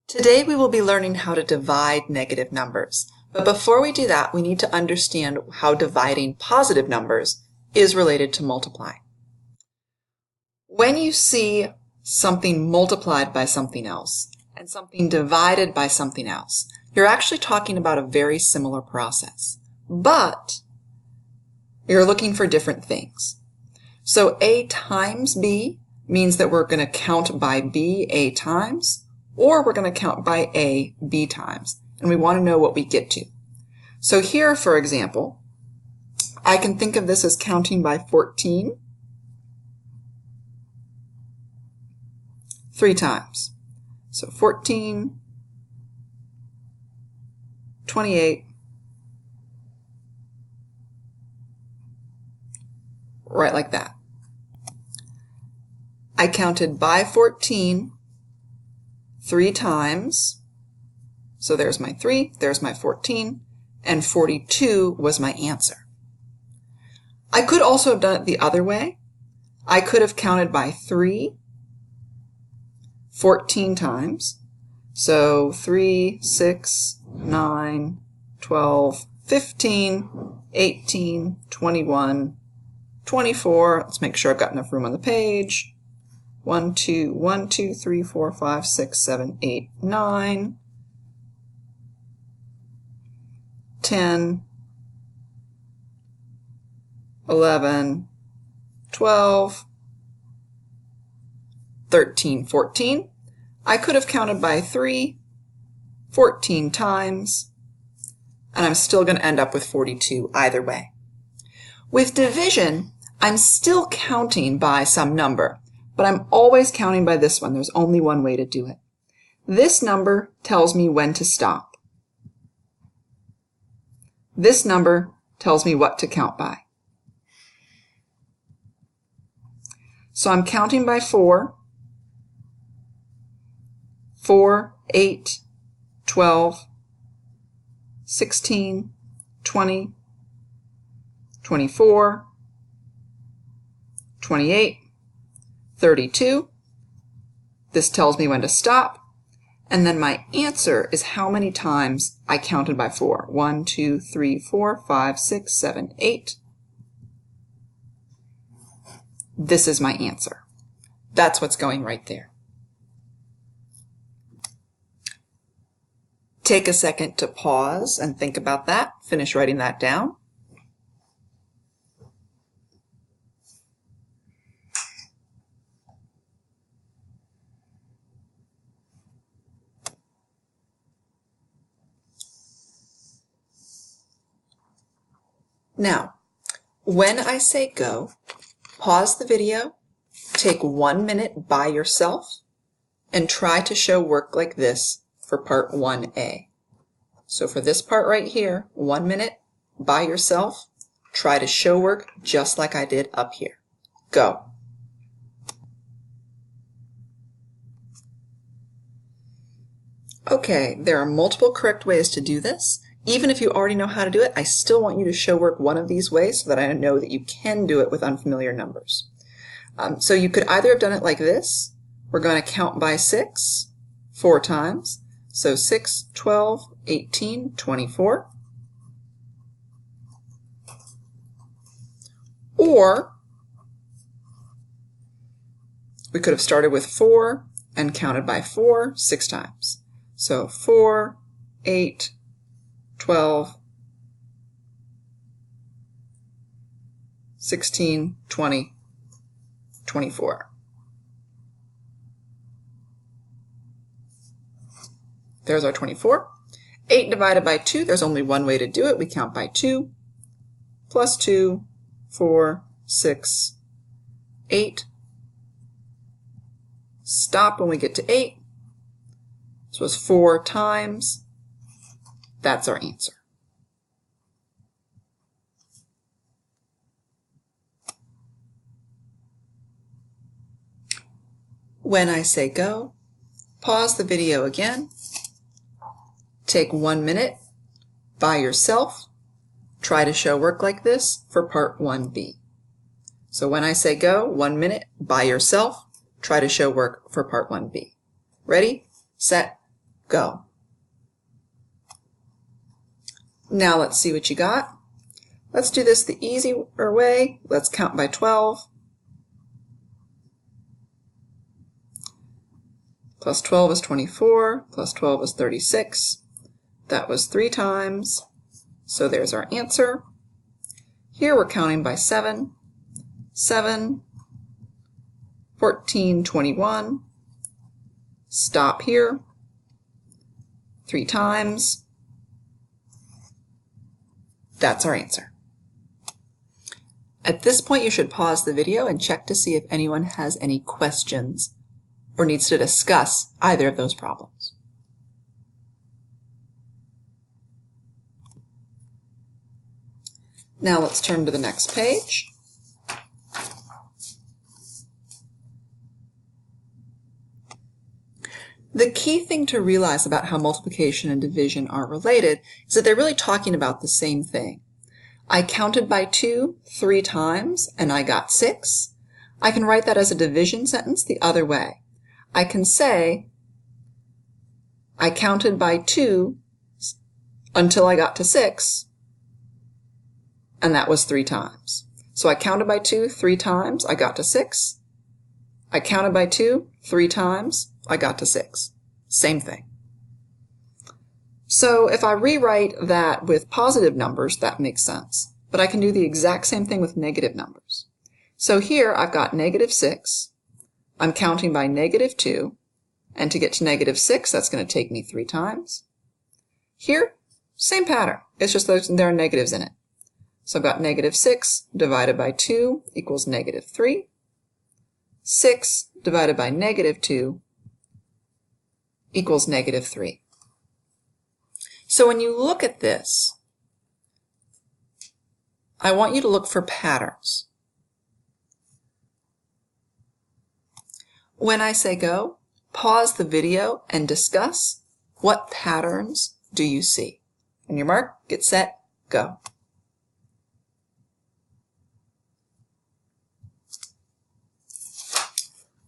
Today we will be learning how to divide negative numbers. But before we do that, we need to understand how dividing positive numbers is related to multiply. When you see something multiplied by something else and something divided by something else, you're actually talking about a very similar process, but you're looking for different things. So A times B means that we're going to count by B A times, or we're going to count by A B times, and we want to know what we get to. So here, for example, I can think of this as counting by 14 3 times. So 14, 28, right like that. I counted by 14 3 times, so there's my 3, there's my 14, and 42 was my answer. I could also have done it the other way. I could have counted by 3 14 times, so 3, 6, 9, 12, 15, 18, 21, 24, let's make sure I've got enough room on the page, 1, 2, 3, 4, 5, 6, 7, 8, 9, 10, 11, 12, 13, 14. I could have counted by 3, 14 times, and I'm still going to end up with 42 either way. With division, I'm still counting by some number, but I'm always counting by this one. There's only one way to do it. This number tells me when to stop. This number tells me what to count by. So I'm counting by 4, 8, 12, 16, 20, 24, 28, 32. This tells me when to stop. And then my answer is how many times I counted by 4. 1, 2, 3, 4, 5, 6, 7, 8. This is my answer. That's what's going right there. Take a second to pause and think about that. Finish writing that down. Now, when I say go, pause the video, take 1 minute by yourself, and try to show work like this for part 1A. So for this part right here, 1 minute by yourself, try to show work just like I did up here. Go. Okay, there are multiple correct ways to do this. Even if you already know how to do it, I still want you to show work one of these ways so that I know that you can do it with unfamiliar numbers. So you could either have done it like this. We're going to count by 6 4 times. So 6, 12, 18, 24. Or we could have started with 4 and counted by 4 6 times. So 4, 8, 12, 16, 20, 24. There's our 24. 8 divided by 2, there's only one way to do it. We count by 2, plus 2, 4, 6, 8. Stop when we get to 8. This was 4 times. That's our answer. When I say go, pause the video again. Take 1 minute by yourself. Try to show work like this for part 1B. So when I say go, 1 minute by yourself. Try to show work for part 1B. Ready, set, go. Now let's see what you got. Let's do this the easier way. Let's count by 12. Plus 12 is 24, plus 12 is 36. That was 3 times, so there's our answer. Here we're counting by 7. 7, 14, 21. Stop here. 3 times. That's our answer. At this point, you should pause the video and check to see if anyone has any questions or needs to discuss either of those problems. Now let's turn to the next page. The key thing to realize about how multiplication and division are related is that they're really talking about the same thing. I counted by 2 3 times and I got 6. I can write that as a division sentence the other way. I can say, I counted by 2 until I got to 6, and that was 3 times. So I counted by 2 3 times, I got to 6. I counted by 2 3 times, I got to 6. Same thing. So if I rewrite that with positive numbers, that makes sense. But I can do the exact same thing with negative numbers. So here I've got negative 6. I'm counting by negative 2. And to get to negative 6, that's going to take me 3 times. Here, same pattern. It's just that there are negatives in it. So I've got negative 6 divided by 2 equals negative 3. 6 divided by negative 2 equals negative 3. So when you look at this, I want you to look for patterns. When I say go, pause the video and discuss what patterns do you see. On your mark, get set, go.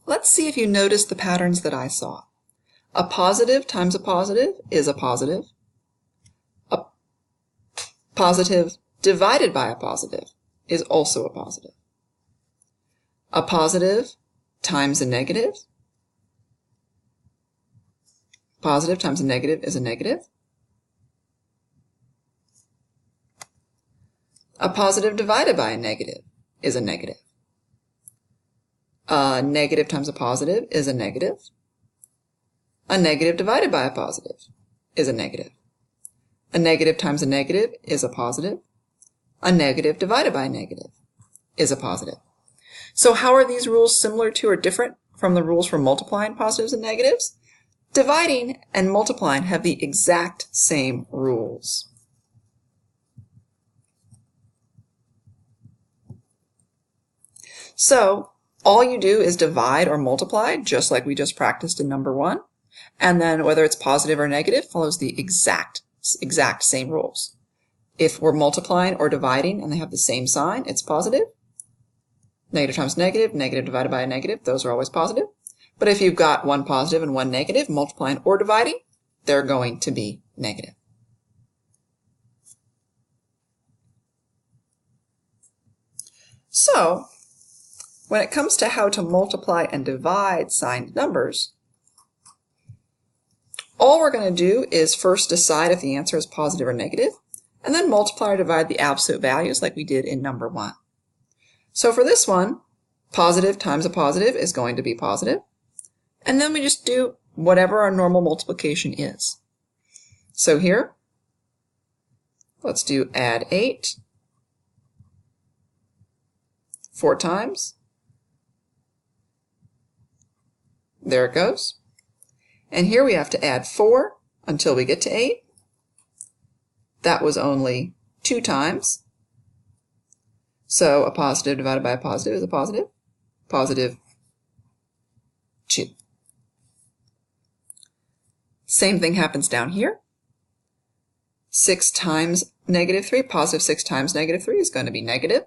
Let's see if you noticed the patterns that I saw. A positive times a positive is a positive. A positive divided by a positive is also a positive. A positive times a negative. Positive times a negative is a negative. A positive divided by a negative is a negative. A negative times a positive is a negative. A negative divided by a positive is a negative. A negative times a negative is a positive. A negative divided by a negative is a positive. So how are these rules similar to or different from the rules for multiplying positives and negatives? Dividing and multiplying have the exact same rules. So all you do is divide or multiply, just like we just practiced in number 1. And then whether it's positive or negative follows the exact same rules. If we're multiplying or dividing and they have the same sign, it's positive. Negative times negative, negative divided by a negative, those are always positive. But if you've got one positive and one negative, multiplying or dividing, they're going to be negative. So, when it comes to how to multiply and divide signed numbers, all we're going to do is first decide if the answer is positive or negative, and then multiply or divide the absolute values like we did in number 1. So for this one, positive times a positive is going to be positive, and then we just do whatever our normal multiplication is. So here, let's do add 8 4 times. There it goes. And here we have to add 4 until we get to 8. That was only 2 times. So a positive divided by a positive is a positive. Positive 2. Same thing happens down here. 6 times negative 3, positive 6 times negative 3 is going to be negative.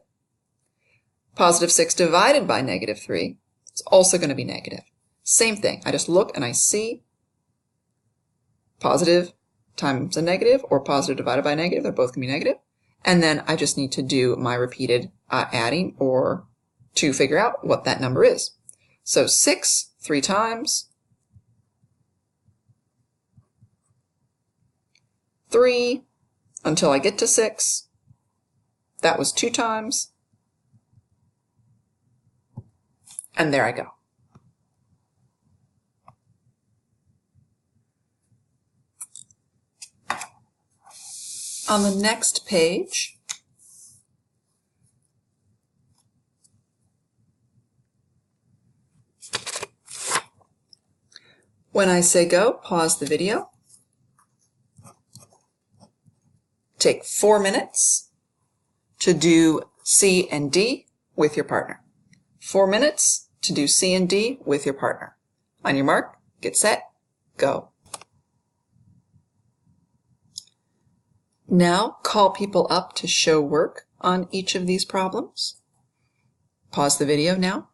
Positive 6 divided by negative 3 is also going to be negative. Same thing. I just look and I see positive times a negative or positive divided by a negative. They're both going to be negative. And then I just need to do my repeated adding or to figure out what that number is. So 6 3 times, 3 until I get to 6. That was 2 times. And there I go. On the next page, when I say go, pause the video. Take 4 minutes to do C and D with your partner. 4 minutes to do C and D with your partner. On your mark, get set, go. Now call people up to show work on each of these problems. Pause the video now.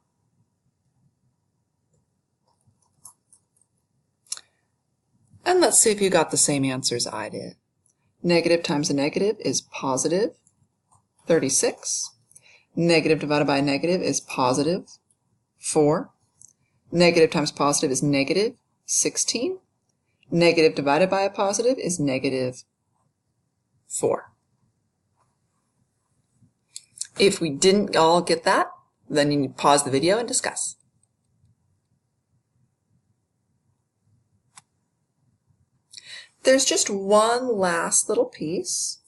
And let's see if you got the same answers I did. Negative times a negative is positive 36. Negative divided by a negative is positive 4. Negative times positive is negative 16. Negative divided by a positive is negative 4. If we didn't all get that, then you need to pause the video and discuss. There's just one last little piece,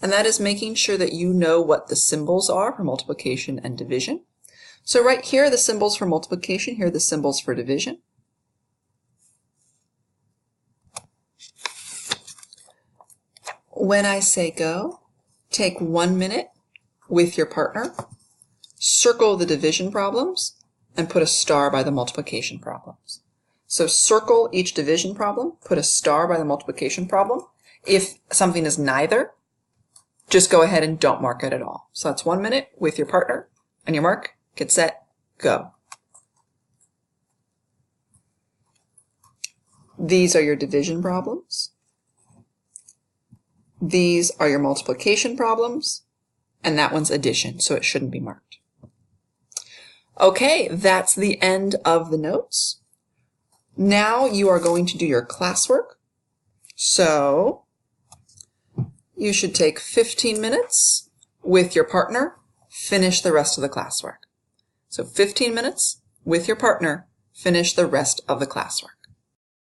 and that is making sure that you know what the symbols are for multiplication and division. So right here are the symbols for multiplication, here are the symbols for division. When I say go, take 1 minute with your partner, circle the division problems, and put a star by the multiplication problems. So circle each division problem, put a star by the multiplication problem. If something is neither, just go ahead and don't mark it at all. So that's 1 minute with your partner. On your mark, get set, go. These are your division problems. These are your multiplication problems. And that one's addition, so it shouldn't be marked. Okay, that's the end of the notes. Now you are going to do your classwork. So you should take 15 minutes with your partner, finish the rest of the classwork. So 15 minutes with your partner, finish the rest of the classwork.